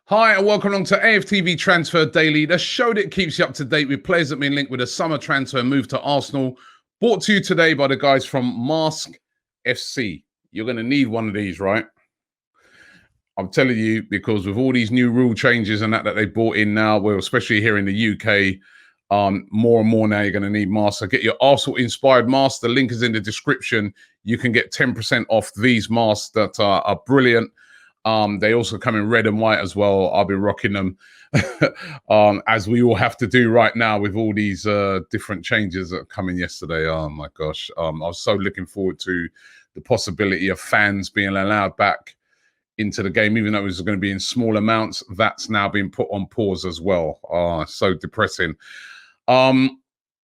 Hi and welcome along to AFTV Transfer Daily, the show that keeps you up to date with players that have been linked with a summer transfer move to Arsenal. Brought to you today by the guys from Mask FC. You're going to need one of these, right? I'm telling you, because with all these new rule changes and that they brought in now, well, especially here in the UK, more and more now you're going to need masks. So get your Arsenal-inspired mask. The link is in the description. You can get 10% off these masks that are brilliant. They also come in red and white as well. I'll be rocking them as we all have to do right now with all these different changes that are coming yesterday. Oh my gosh. I was so looking forward to the possibility of fans being allowed back into the game, even though it was going to be in small amounts. That's now been put on pause as well. Oh, so depressing. And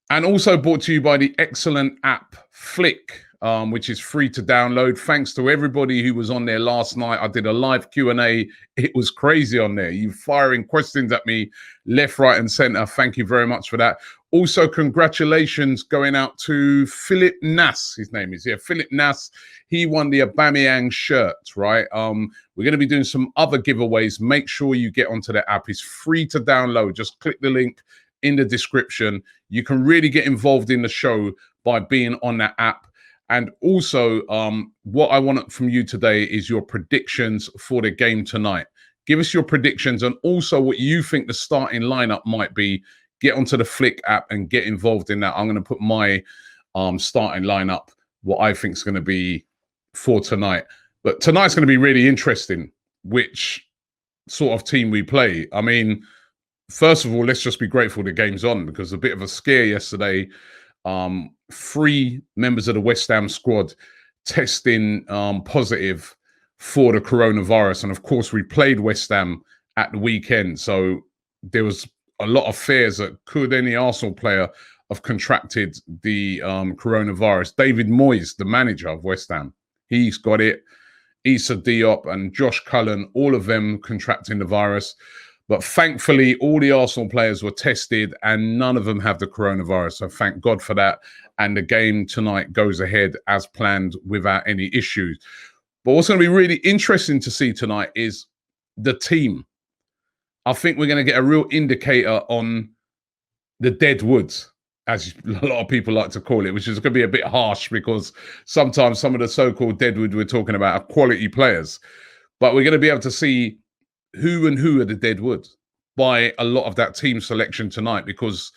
also brought to you by the excellent app Flick, which is free to download. Thanks to everybody who was on there last night. I did a live Q&A. It was crazy on there. You firing questions at me left, right, and center. Thank you very much for that. Also, congratulations going out to Philip Nass. His name is, Philip Nass. He won the Aubameyang shirt, right? We're going to be doing some other giveaways. Make sure you get onto the app. It's free to download. Just click the link in the description. You can really get involved in the show by being on that app. And also, what I want from you today is your predictions for the game tonight. Give us your predictions and also what you think the starting lineup might be. Get onto the Flick app and get involved in that. I'm going to put my starting lineup, what I think is going to be for tonight. But tonight's going to be really interesting, which sort of team we play. I mean, first of all, let's just be grateful the game's on, because a bit of a scare yesterday. 3 members of the West Ham squad testing positive for the coronavirus. And of course, we played West Ham at the weekend. So there was a lot of fears that could any Arsenal player have contracted the coronavirus. David Moyes, the manager of West Ham, he's got it. Issa Diop and Josh Cullen, all of them contracting the virus. But thankfully, all the Arsenal players were tested and none of them have the coronavirus. So thank God for that. And the game tonight goes ahead as planned without any issues. But what's going to be really interesting to see tonight is the team. I think we're going to get a real indicator on the Deadwoods, as a lot of people like to call it, which is going to be a bit harsh because sometimes some of the so-called Deadwood we're talking about are quality players. But we're going to be able to see who are the Deadwood by a lot of that team selection tonight, because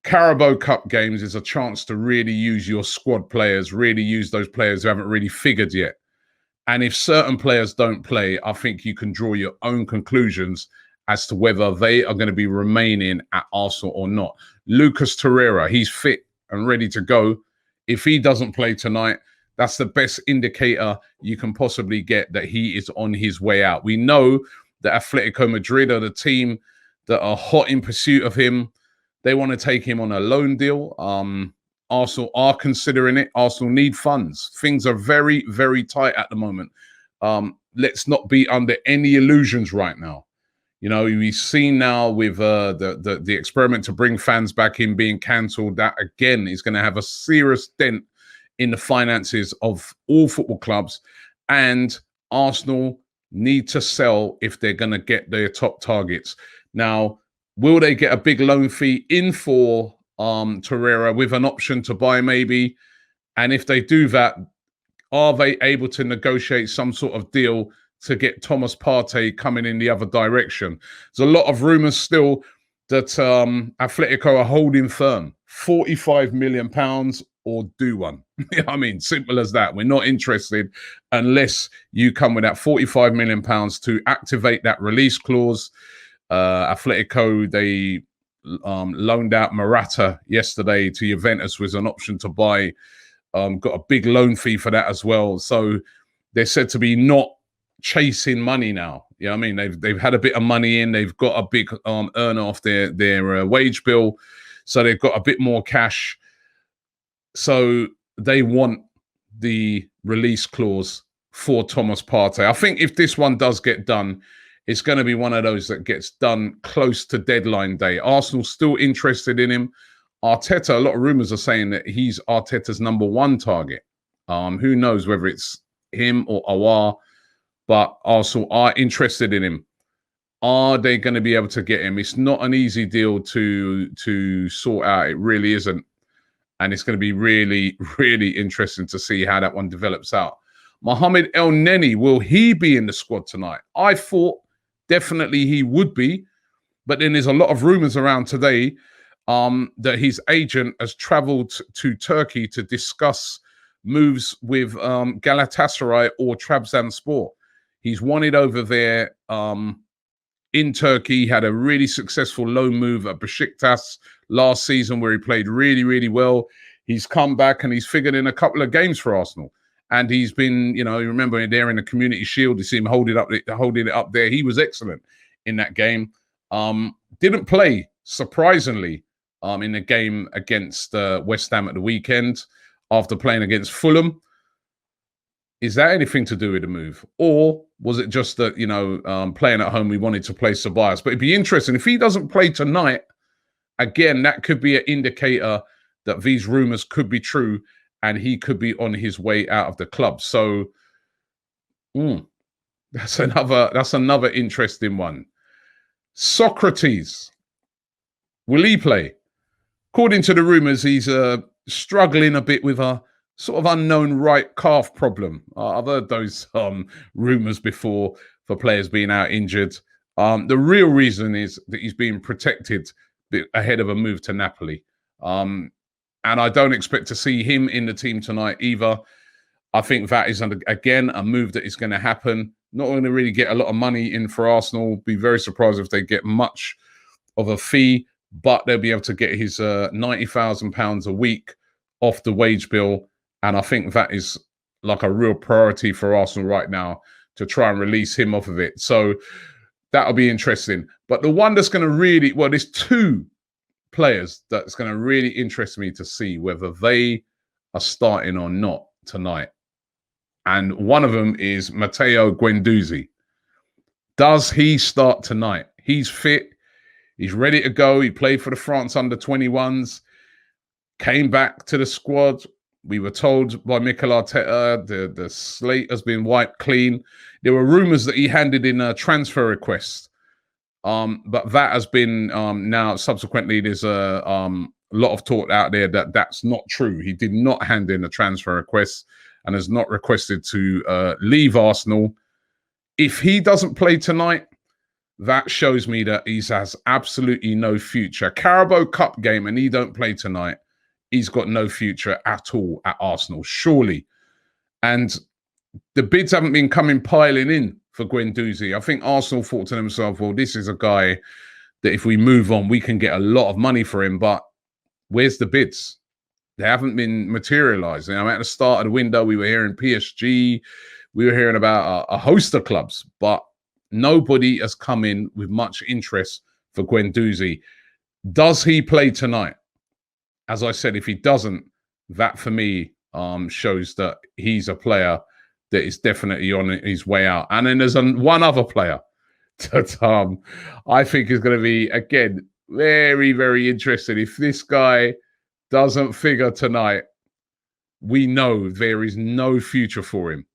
Carabao Cup games is a chance to really use your squad players, really use those players who haven't really figured yet. And if certain players don't play, I think you can draw your own conclusions as to whether they are going to be remaining at Arsenal or not. Lucas Torreira, he's fit and ready to go. If he doesn't play tonight, that's the best indicator you can possibly get that he is on his way out. We know that Atletico Madrid are the team that are hot in pursuit of him. They want to take him on a loan deal. Arsenal are considering it. Arsenal need funds. Things are very, very tight at the moment. Let's not be under any illusions right now. You know, we've seen now with the experiment to bring fans back in being cancelled. That, again, is going to have a serious dent in the finances of all football clubs. And Arsenal need to sell if they're going to get their top targets. Now, will they get a big loan fee in for Torreira with an option to buy maybe? And if they do that, are they able to negotiate some sort of deal to get Thomas Partey coming in the other direction? There's a lot of rumours still that Atletico are holding firm. £45 million or do one. I mean, simple as that. We're not interested unless you come with that £45 million to activate that release clause. Atletico, they loaned out Morata yesterday to Juventus with an option to buy. Got a big loan fee for that as well. So they're said to be not chasing money now. You know what I mean? They've had a bit of money in. They've got a big earner off their wage bill. So they've got a bit more cash. So they want the release clause for Thomas Partey. I think if this one does get done, it's going to be one of those that gets done close to deadline day. Arsenal's still interested in him. Arteta, a lot of rumours are saying that he's Arteta's #1 target. Who knows whether it's him or Aouar, but Arsenal are interested in him. Are they going to be able to get him? It's not an easy deal to sort out. It really isn't. And it's going to be really, really interesting to see how that one develops out. Mohamed Elneny, will he be in the squad tonight? I thought definitely he would be. But then there's a lot of rumors around today that his agent has traveled to Turkey to discuss moves with Galatasaray or Trabzonspor. He's wanted over there in Turkey. He had a really successful loan move at Besiktas last season where he played really, really well. He's come back and he's figured in a couple of games for Arsenal. And he's been, you know, you remember there in the Community Shield, you see him holding it up there. He was excellent in that game. Didn't play, surprisingly, in the game against West Ham at the weekend after playing against Fulham. Is that anything to do with the move? Or was it just that, you know, playing at home, we wanted to play Ceballos? But it'd be interesting. If he doesn't play tonight, again, that could be an indicator that these rumors could be true and he could be on his way out of the club. So that's another interesting one. Sokratis, will he play? According to the rumors, he's struggling a bit with a sort of unknown right calf problem. I've heard those rumors before for players being out injured. The real reason is that he's being protected ahead of a move to Napoli. And I don't expect to see him in the team tonight either. I think that is, again, a move that is going to happen. Not going to really get a lot of money in for Arsenal. Be very surprised if they get much of a fee, but they'll be able to get his £90,000 a week off the wage bill. And I think that is like a real priority for Arsenal right now to try and release him off of it. So that'll be interesting. But the one that's going to really, well, there's two players that's going to really interest me to see whether they are starting or not tonight. And one of them is Matteo Guendouzi. Does he start tonight? He's fit. He's ready to go. He played for the France under-21s, came back to the squad. We were told by Mikel Arteta the slate has been wiped clean. There were rumors that he handed in a transfer request. But that has been now subsequently there's a lot of talk out there that that's not true. He did not hand in a transfer request and has not requested to leave Arsenal. If he doesn't play tonight, that shows me that he has absolutely no future. Carabao Cup game and he don't play tonight, he's got no future at all at Arsenal, surely. And the bids haven't been piling in for Guendouzi. I think Arsenal thought to themselves, well, this is a guy that if we move on, we can get a lot of money for him. But where's the bids? They haven't been materializing. I mean, at the start of the window, we were hearing PSG. We were hearing about a host of clubs, but nobody has come in with much interest for Guendouzi. Does he play tonight? As I said, if he doesn't, that for me shows that he's a player that is definitely on his way out. And then there's one other player that I think is going to be, again, very, very interesting. If this guy doesn't figure tonight, we know there is no future for him.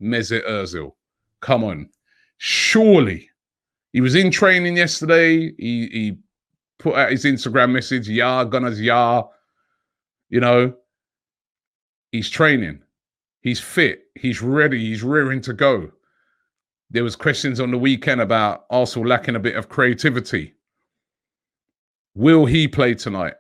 Mesut Ozil. Come on. Surely. He was in training yesterday. He put out his Instagram message, "Ya, Gunners, ya." You know, he's training. He's fit. He's ready. He's rearing to go. There was questions on the weekend about Arsenal lacking a bit of creativity. Will he play tonight?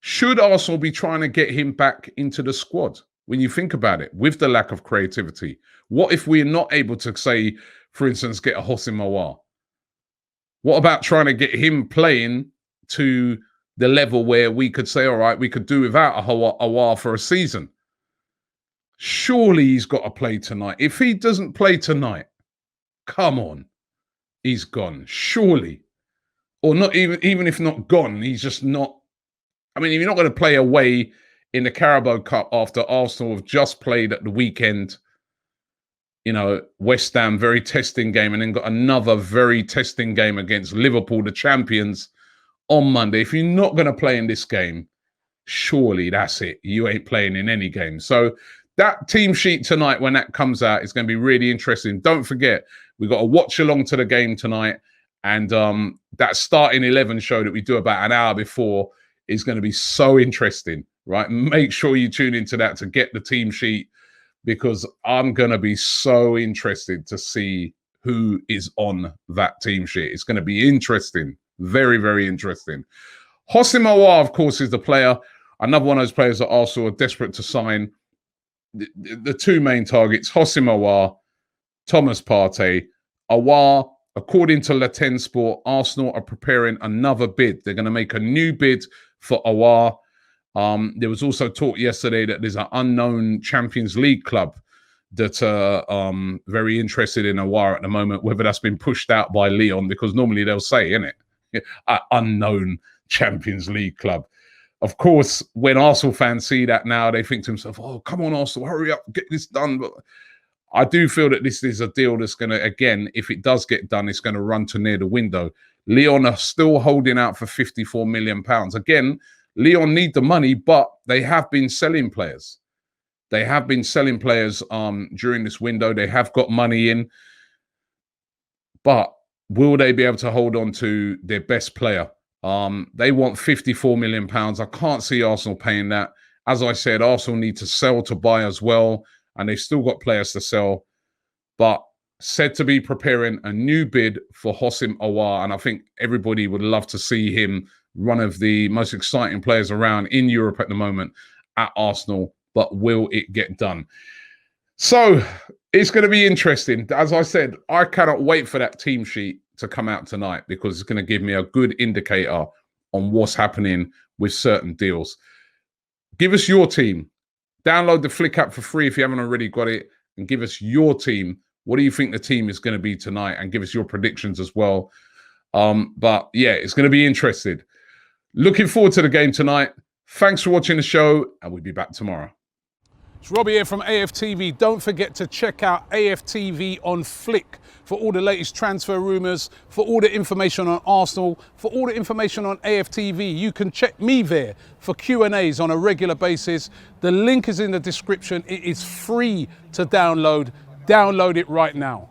Should Arsenal be trying to get him back into the squad? When you think about it, with the lack of creativity, what if we're not able to say, for instance, get a Houssem Aouar? What about trying to get him playing to the level where we could say, all right, we could do without a Aouar for a season? Surely he's got to play tonight. If he doesn't play tonight, come on, he's gone. Surely. Or not even if not gone, he's just not. I mean, if you're not going to play away in the Carabao Cup after Arsenal have just played at the weekend, you know, West Ham, very testing game, and then got another very testing game against Liverpool, the champions, on Monday. If you're not going to play in this game, surely that's it. You ain't playing in any game. So that team sheet tonight, when that comes out, is going to be really interesting. Don't forget, we've got to watch along to the game tonight. And that starting 11 show that we do about an hour before is going to be so interesting, right? Make sure you tune into that to get the team sheet, because I'm going to be so interested to see who is on that team sheet. It's going to be interesting. Very, very interesting. Houssem Aouar, of course, is the player. Another one of those players that Arsenal are desperate to sign. The two main targets, Houssem Aouar, Thomas Partey. Aouar, according to Le 10 Sport, Arsenal are preparing another bid. They're going to make a new bid for Aouar. There was also talk yesterday that there's an unknown Champions League club that are very interested in Aouar at the moment, whether that's been pushed out by Lyon, because normally they'll say, innit, unknown Champions League club. Of course, when Arsenal fans see that now, they think to themselves, oh, come on, Arsenal, hurry up, get this done. But I do feel that this is a deal that's going to, again, if it does get done, it's going to run to near the window. Lyon are still holding out for £54 million. Again, Lyon need the money, but they have been selling players. They have been selling players during this window. They have got money in. But will they be able to hold on to their best player? They want £54 million. I can't see Arsenal paying that. As I said, Arsenal need to sell to buy as well, and they've still got players to sell. But said to be preparing a new bid for Houssem Aouar, and I think everybody would love to see him, one of the most exciting players around in Europe at the moment, at Arsenal. But will it get done? So it's going to be interesting. As I said, I cannot wait for that team sheet to come out tonight, because it's going to give me a good indicator on what's happening with certain deals. Give us your team. Download the Flick app for free if you haven't already got it, and give us your team. What do you think the team is going to be tonight? And give us your predictions as well. But yeah, it's going to be interesting. Looking forward to the game tonight. Thanks for watching the show, and we'll be back tomorrow. It's Robbie here from AFTV. Don't forget to check out AFTV on Flick for all the latest transfer rumours, for all the information on Arsenal, for all the information on AFTV. You can check me there for Q&As on a regular basis. The link is in the description. It is free to download. Download it right now.